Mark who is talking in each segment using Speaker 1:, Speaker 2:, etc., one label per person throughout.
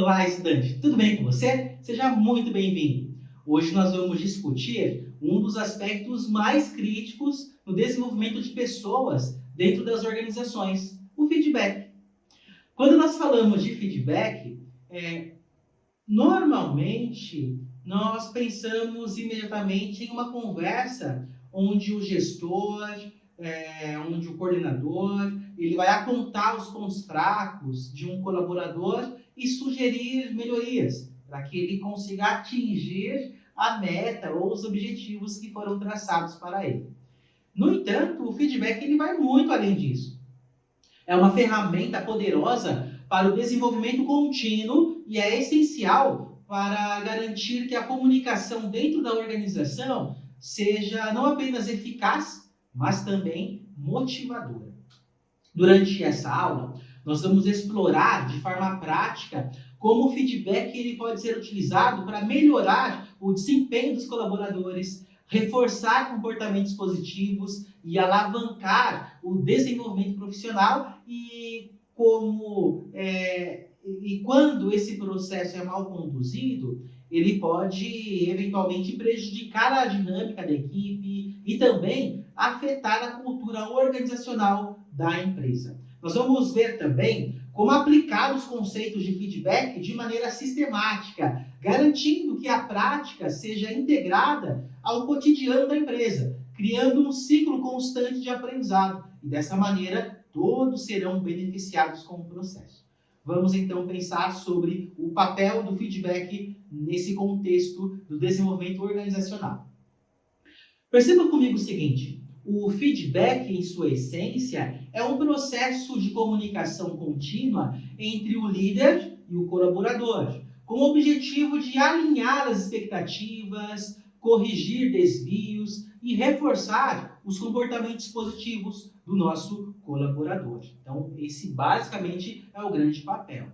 Speaker 1: Olá, estudante! Tudo bem com você? Seja muito bem-vindo! Hoje nós vamos discutir um dos aspectos mais críticos no desenvolvimento de pessoas dentro das organizações, o feedback. Quando nós falamos de feedback, normalmente nós pensamos imediatamente em uma conversa onde o gestor, onde o coordenador, ele vai apontar os pontos fracos de um colaborador e sugerir melhorias para que ele consiga atingir a meta ou os objetivos que foram traçados para ele. No entanto, o feedback ele vai muito além disso. É uma ferramenta poderosa para o desenvolvimento contínuo e é essencial para garantir que a comunicação dentro da organização seja não apenas eficaz, mas também motivadora. Durante essa aula, nós vamos explorar de forma prática como o feedback ele pode ser utilizado para melhorar o desempenho dos colaboradores, reforçar comportamentos positivos e alavancar o desenvolvimento profissional e quando esse processo é mal conduzido, ele pode eventualmente prejudicar a dinâmica da equipe e também afetar a cultura organizacional da empresa. Nós vamos ver também como aplicar os conceitos de feedback de maneira sistemática, garantindo que a prática seja integrada ao cotidiano da empresa, criando um ciclo constante de aprendizado. E dessa maneira, todos serão beneficiados com o processo. Vamos então pensar sobre o papel do feedback nesse contexto do desenvolvimento organizacional. Perceba comigo o seguinte: o feedback, em sua essência, é um processo de comunicação contínua entre o líder e o colaborador, com o objetivo de alinhar as expectativas, corrigir desvios e reforçar os comportamentos positivos do nosso colaborador. Então, esse basicamente é o grande papel.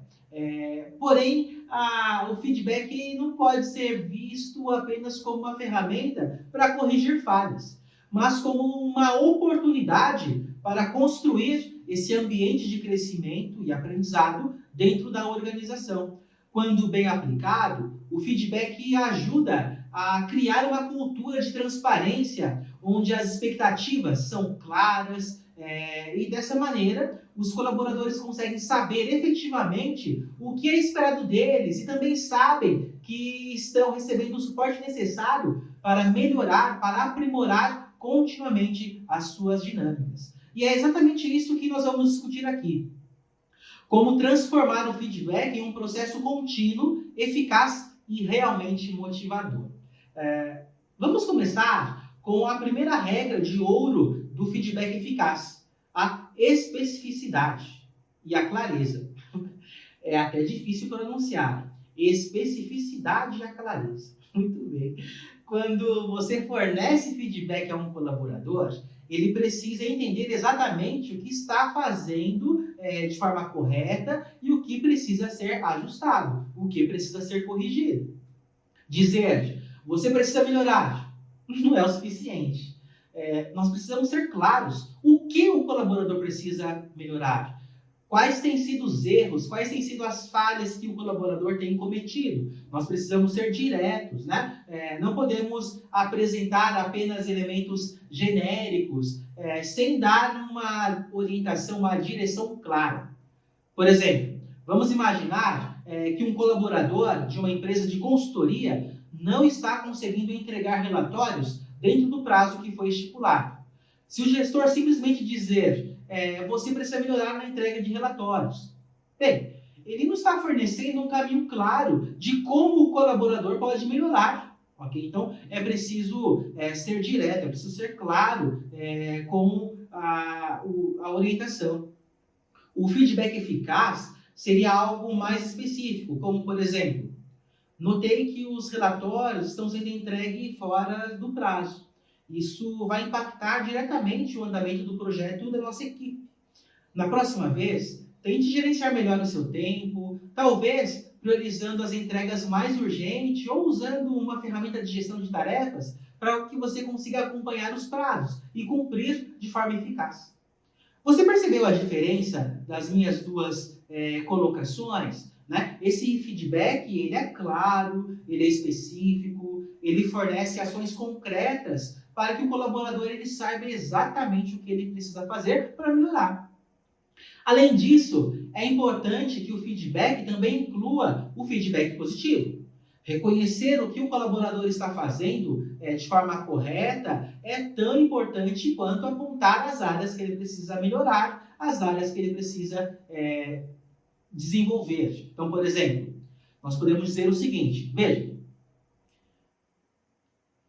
Speaker 1: Porém, o feedback não pode ser visto apenas como uma ferramenta para corrigir falhas, mas como uma oportunidade para construir esse ambiente de crescimento e aprendizado dentro da organização. Quando bem aplicado, o feedback ajuda a criar uma cultura de transparência, onde as expectativas são claras, e dessa maneira os colaboradores conseguem saber efetivamente o que é esperado deles e também sabem que estão recebendo o suporte necessário para melhorar, para aprimorar continuamente as suas dinâmicas. E é exatamente isso que nós vamos discutir aqui. Como transformar o feedback em um processo contínuo, eficaz e realmente motivador. Vamos começar com a primeira regra de ouro do feedback eficaz: a especificidade e a clareza. É até difícil pronunciar. Especificidade e a clareza. Muito bem. Quando você fornece feedback a um colaborador, ele precisa entender exatamente o que está fazendo de forma correta e o que precisa ser ajustado, o que precisa ser corrigido. Dizer, você precisa melhorar, não é o suficiente. Nós precisamos ser claros o que o colaborador precisa melhorar. Quais têm sido os erros, quais têm sido as falhas que o colaborador tem cometido. Nós precisamos ser diretos, né? Não podemos apresentar apenas elementos genéricos, sem dar uma orientação, uma direção clara. Por exemplo, vamos imaginar que um colaborador de uma empresa de consultoria não está conseguindo entregar relatórios dentro do prazo que foi estipulado. Se o gestor simplesmente dizer você precisa melhorar na entrega de relatórios, bem, ele não está fornecendo um caminho claro de como o colaborador pode melhorar. Okay? Então, é preciso ser direto, é preciso ser claro com a orientação. O feedback eficaz seria algo mais específico, como, por exemplo, notei que os relatórios estão sendo entregues fora do prazo. Isso vai impactar diretamente o andamento do projeto da nossa equipe. Na próxima vez, tente gerenciar melhor o seu tempo, talvez priorizando as entregas mais urgentes ou usando uma ferramenta de gestão de tarefas para que você consiga acompanhar os prazos e cumprir de forma eficaz. Você percebeu a diferença das minhas duas colocações? né? Esse feedback, ele é claro, ele é específico, ele fornece ações concretas para que o colaborador ele saiba exatamente o que ele precisa fazer para melhorar. Além disso, é importante que o feedback também inclua o feedback positivo. Reconhecer o que o colaborador está fazendo de forma correta é tão importante quanto apontar as áreas que ele precisa melhorar, as áreas que ele precisa desenvolver. Então, por exemplo, nós podemos dizer o seguinte: veja,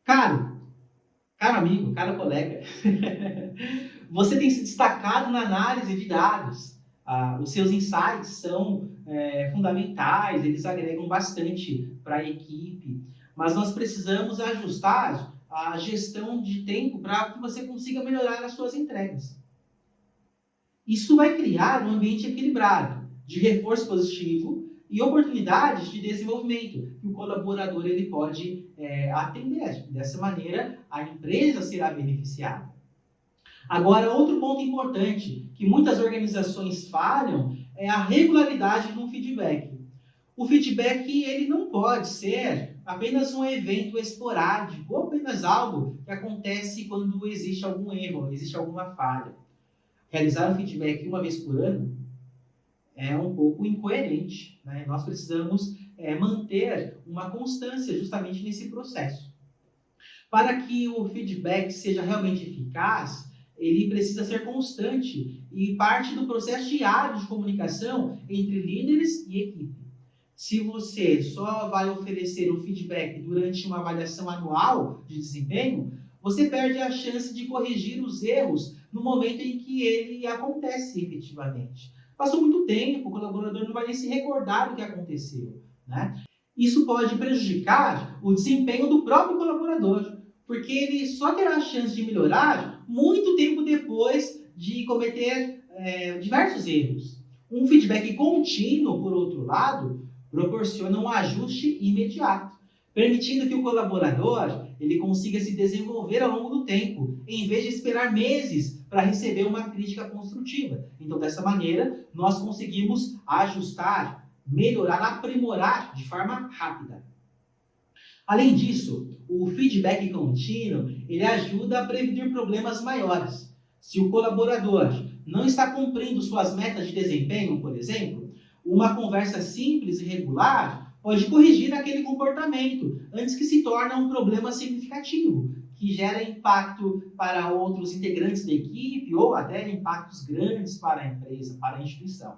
Speaker 1: caro amigo, caro colega, você tem se destacado na análise de dados. Os seus insights são fundamentais, eles agregam bastante para a equipe, mas nós precisamos ajustar a gestão de tempo para que você consiga melhorar as suas entregas. Isso vai criar um ambiente equilibrado, de reforço positivo e oportunidades de desenvolvimento que o colaborador ele pode atender. Dessa maneira, a empresa será beneficiada. Agora, outro ponto importante que muitas organizações falham é a regularidade no feedback. O feedback ele não pode ser apenas um evento esporádico ou apenas algo que acontece quando existe algum erro, existe alguma falha. Realizar o feedback uma vez por ano é um pouco incoerente, né? Nós precisamos manter uma constância justamente nesse processo. Para que o feedback seja realmente eficaz, ele precisa ser constante e parte do processo diário de comunicação entre líderes e equipe. Se você só vai oferecer um feedback durante uma avaliação anual de desempenho, você perde a chance de corrigir os erros no momento em que ele acontece efetivamente. Passou muito tempo, o colaborador não vai nem se recordar do que aconteceu, né? Isso pode prejudicar o desempenho do próprio colaborador, porque ele só terá a chance de melhorar muito tempo depois de cometer diversos erros. Um feedback contínuo, por outro lado, proporciona um ajuste imediato, permitindo que o colaborador ele consiga se desenvolver ao longo do tempo, em vez de esperar meses para receber uma crítica construtiva. Então, dessa maneira, nós conseguimos ajustar, melhorar, aprimorar de forma rápida. Além disso, o feedback contínuo ele ajuda a prevenir problemas maiores. Se o colaborador não está cumprindo suas metas de desempenho, por exemplo, uma conversa simples e regular pode corrigir aquele comportamento antes que se torne um problema significativo, que gera impacto para outros integrantes da equipe ou até impactos grandes para a empresa, para a instituição.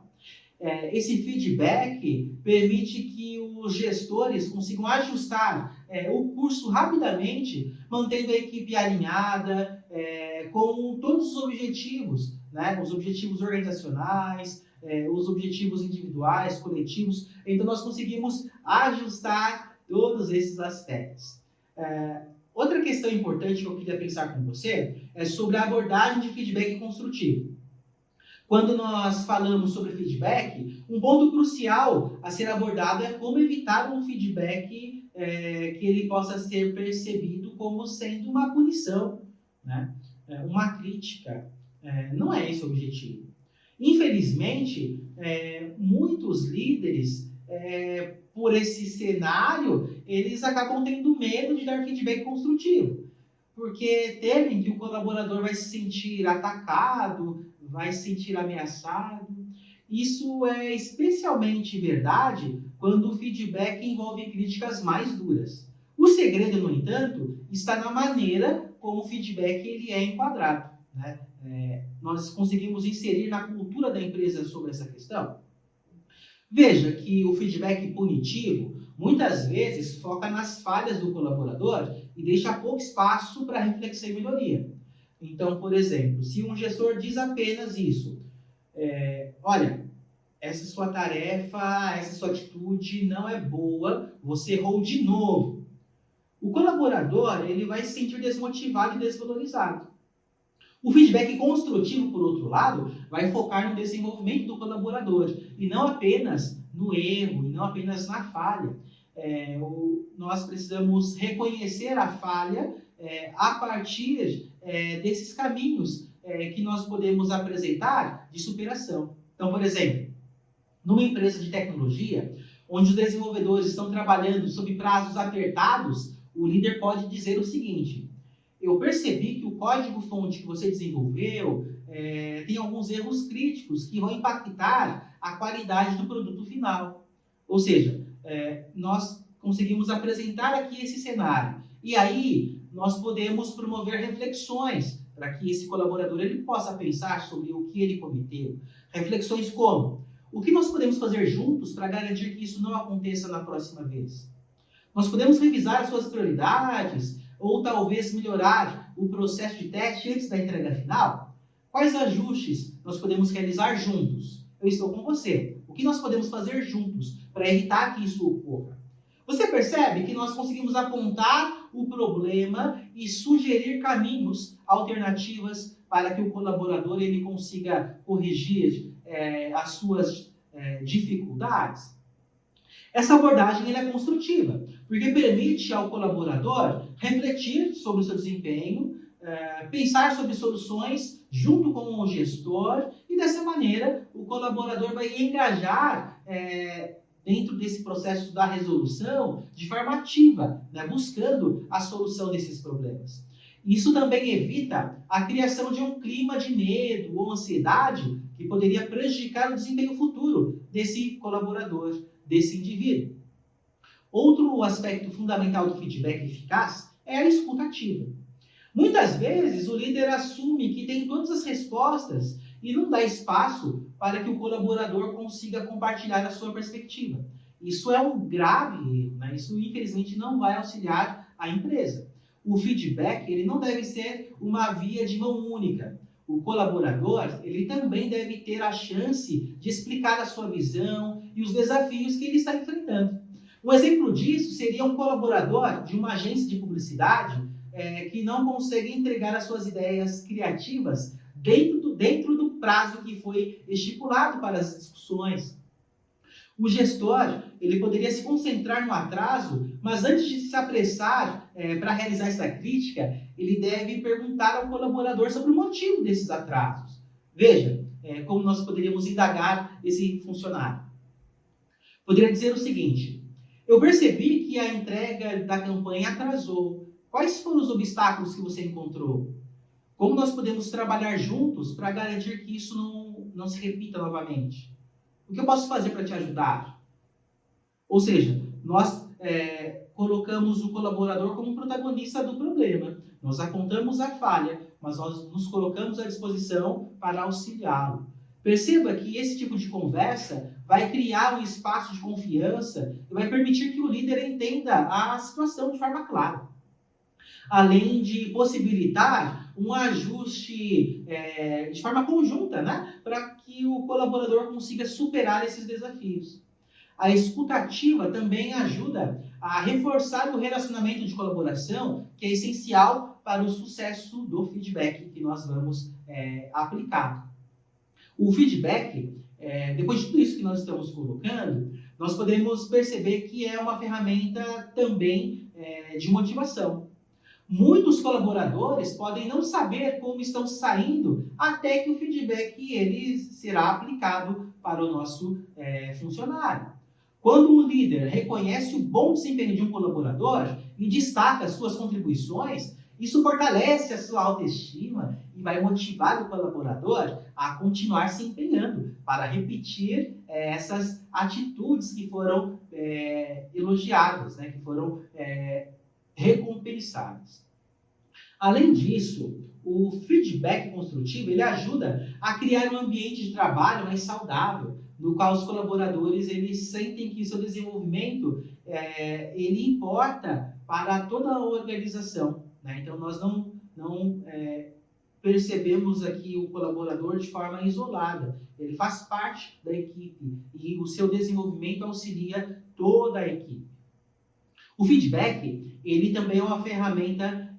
Speaker 1: Esse feedback permite que os gestores consigam ajustar o curso rapidamente, mantendo a equipe alinhada com todos os objetivos, né? Os objetivos organizacionais, os objetivos individuais, coletivos. Então, nós conseguimos ajustar todos esses aspectos. Outra questão importante que eu queria pensar com você é sobre a abordagem de feedback construtivo. Quando nós falamos sobre feedback, um ponto crucial a ser abordado é como evitar um feedback que ele possa ser percebido como sendo uma punição, né? Uma crítica. Não é esse o objetivo. Infelizmente, muitos líderes, por esse cenário, eles acabam tendo medo de dar feedback construtivo, porque temem que o colaborador vai se sentir atacado, vai se sentir ameaçado. Isso é especialmente verdade quando o feedback envolve críticas mais duras. O segredo, no entanto, está na maneira como o feedback ele é enquadrado, né? Nós conseguimos inserir na cultura da empresa sobre essa questão? Veja que o feedback punitivo muitas vezes foca nas falhas do colaborador e deixa pouco espaço para reflexão e melhoria. Então, por exemplo, se um gestor diz apenas isso, olha, essa sua tarefa, essa sua atitude não é boa, você errou de novo. O colaborador ele vai se sentir desmotivado e desvalorizado. O feedback construtivo, por outro lado, vai focar no desenvolvimento do colaborador e não apenas no erro, e não apenas na falha. Nós precisamos reconhecer a falha a partir desses caminhos que nós podemos apresentar de superação. Então, por exemplo, Numa empresa de tecnologia, onde os desenvolvedores estão trabalhando sob prazos apertados, o líder pode dizer o seguinte: eu percebi que o código-fonte que você desenvolveu tem alguns erros críticos que vão impactar a qualidade do produto final. Ou seja, nós conseguimos apresentar aqui esse cenário. E aí, nós podemos promover reflexões para que esse colaborador ele possa pensar sobre o que ele cometeu. Reflexões como: o que nós podemos fazer juntos para garantir que isso não aconteça na próxima vez? Nós podemos revisar as suas prioridades ou talvez melhorar o processo de teste antes da entrega final? Quais ajustes nós podemos realizar juntos? Eu estou com você. O que nós podemos fazer juntos para evitar que isso ocorra? Você percebe que nós conseguimos apontar o problema e sugerir caminhos, alternativas para que o colaborador ele consiga corrigir as suas dificuldades? Essa abordagem é construtiva, porque permite ao colaborador refletir sobre o seu desempenho, pensar sobre soluções junto com o gestor, e dessa maneira o colaborador vai engajar dentro desse processo da resolução de forma ativa, né, buscando a solução desses problemas. Isso também evita a criação de um clima de medo ou ansiedade que poderia prejudicar o desempenho futuro desse colaborador, desse indivíduo. Outro aspecto fundamental do feedback eficaz é a escuta ativa. Muitas vezes o líder assume que tem todas as respostas e não dá espaço para que o colaborador consiga compartilhar a sua perspectiva. Isso é um grave erro, né? Isso infelizmente não vai auxiliar a empresa. O feedback ele não deve ser uma via de mão única. O colaborador ele também deve ter a chance de explicar a sua visão e os desafios que ele está enfrentando. Um exemplo disso seria um colaborador de uma agência de publicidade que não consegue entregar as suas ideias criativas dentro do prazo que foi estipulado para as discussões. O gestor ele poderia se concentrar no atraso, mas antes de se apressar para realizar essa crítica, ele deve perguntar ao colaborador sobre o motivo desses atrasos. Veja como nós poderíamos indagar esse funcionário. Poderia dizer o seguinte: eu percebi que a entrega da campanha atrasou. Quais foram os obstáculos que você encontrou? Como nós podemos trabalhar juntos para garantir que isso não se repita novamente? O que eu posso fazer para te ajudar? Ou seja, nós colocamos o colaborador como protagonista do problema. Nós apontamos a falha, mas nós nos colocamos à disposição para auxiliá-lo. Perceba que esse tipo de conversa vai criar um espaço de confiança e vai permitir que o líder entenda a situação de forma clara. Além de possibilitar um ajuste de forma conjunta, né, para que o colaborador consiga superar esses desafios. A escuta ativa também ajuda a reforçar o relacionamento de colaboração, que é essencial para o sucesso do feedback que nós vamos aplicar. O feedback, depois de tudo isso que nós estamos colocando, nós podemos perceber que é uma ferramenta também de motivação. Muitos colaboradores podem não saber como estão saindo até que o feedback ele será aplicado para o nosso funcionário. Quando um líder reconhece o bom desempenho de um colaborador e destaca as suas contribuições, isso fortalece a sua autoestima e vai motivar o colaborador a continuar se empenhando para repetir essas atitudes que foram elogiadas, né, que foram recompensadas. Além disso, o feedback construtivo ele ajuda a criar um ambiente de trabalho mais saudável, no qual os colaboradores eles sentem que seu desenvolvimento ele importa para toda a organização, né? Então, nós não percebemos aqui o colaborador de forma isolada. Ele faz parte da equipe e o seu desenvolvimento auxilia toda a equipe. O feedback ele também é uma ferramenta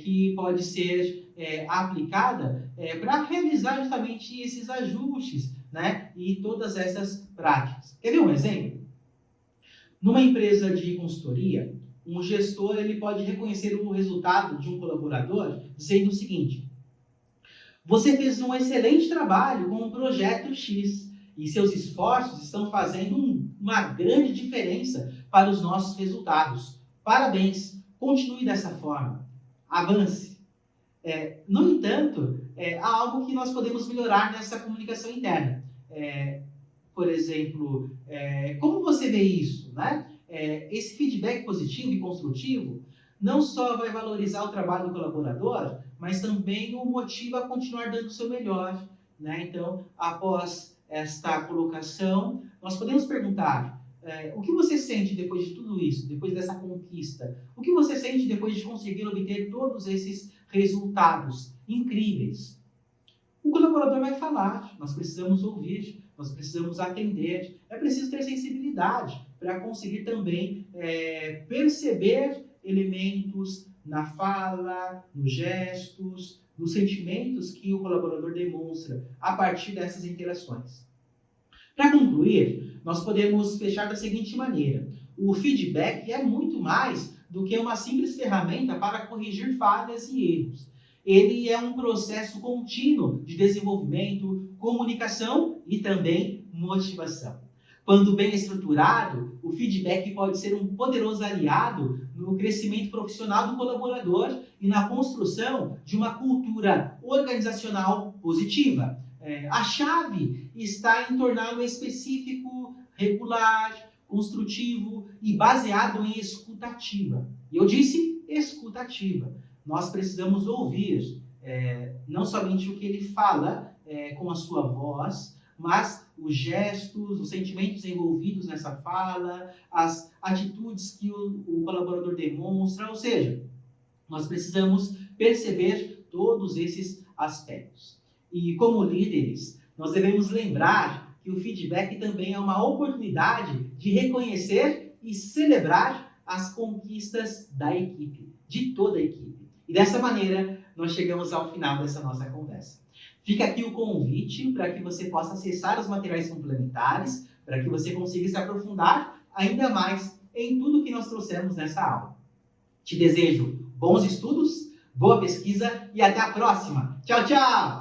Speaker 1: que pode ser aplicada para realizar justamente esses ajustes, né? E todas essas práticas. Quer ver um exemplo? Numa empresa de consultoria, um gestor ele pode reconhecer o resultado de um colaborador dizendo o seguinte: você fez um excelente trabalho com o projeto X. e seus esforços estão fazendo uma grande diferença para os nossos resultados. Parabéns! Continue dessa forma. Avance. No entanto, há algo que nós podemos melhorar nessa comunicação interna. Por exemplo, como você vê isso, né? Esse feedback positivo e construtivo não só vai valorizar o trabalho do colaborador, mas também o motiva a continuar dando o seu melhor, né? Então, após esta colocação, nós podemos perguntar: o que você sente depois de tudo isso, depois dessa conquista? O que você sente depois de conseguir obter todos esses resultados incríveis? O colaborador vai falar, nós precisamos ouvir, nós precisamos atender, é preciso ter sensibilidade para conseguir também perceber elementos na fala, nos gestos, nos sentimentos que o colaborador demonstra a partir dessas interações. Para concluir, nós podemos fechar da seguinte maneira: o feedback é muito mais do que uma simples ferramenta para corrigir falhas e erros. Ele é um processo contínuo de desenvolvimento, comunicação e também motivação. Quando bem estruturado, o feedback pode ser um poderoso aliado no crescimento profissional do colaborador e na construção de uma cultura organizacional positiva. A chave está em torná-lo específico, regular, construtivo e baseado em escutativa. E eu disse escutativa. Nós precisamos ouvir não somente o que ele fala com a sua voz, mas os gestos, os sentimentos envolvidos nessa fala, as atitudes que o colaborador demonstra, ou seja, nós precisamos perceber todos esses aspectos. E como líderes, nós devemos lembrar que o feedback também é uma oportunidade de reconhecer e celebrar as conquistas da equipe, de toda a equipe. E dessa maneira, nós chegamos ao final dessa nossa conversa. Fica aqui o convite para que você possa acessar os materiais complementares, para que você consiga se aprofundar ainda mais em tudo que nós trouxemos nessa aula. Te desejo bons estudos, boa pesquisa e até a próxima. Tchau, tchau!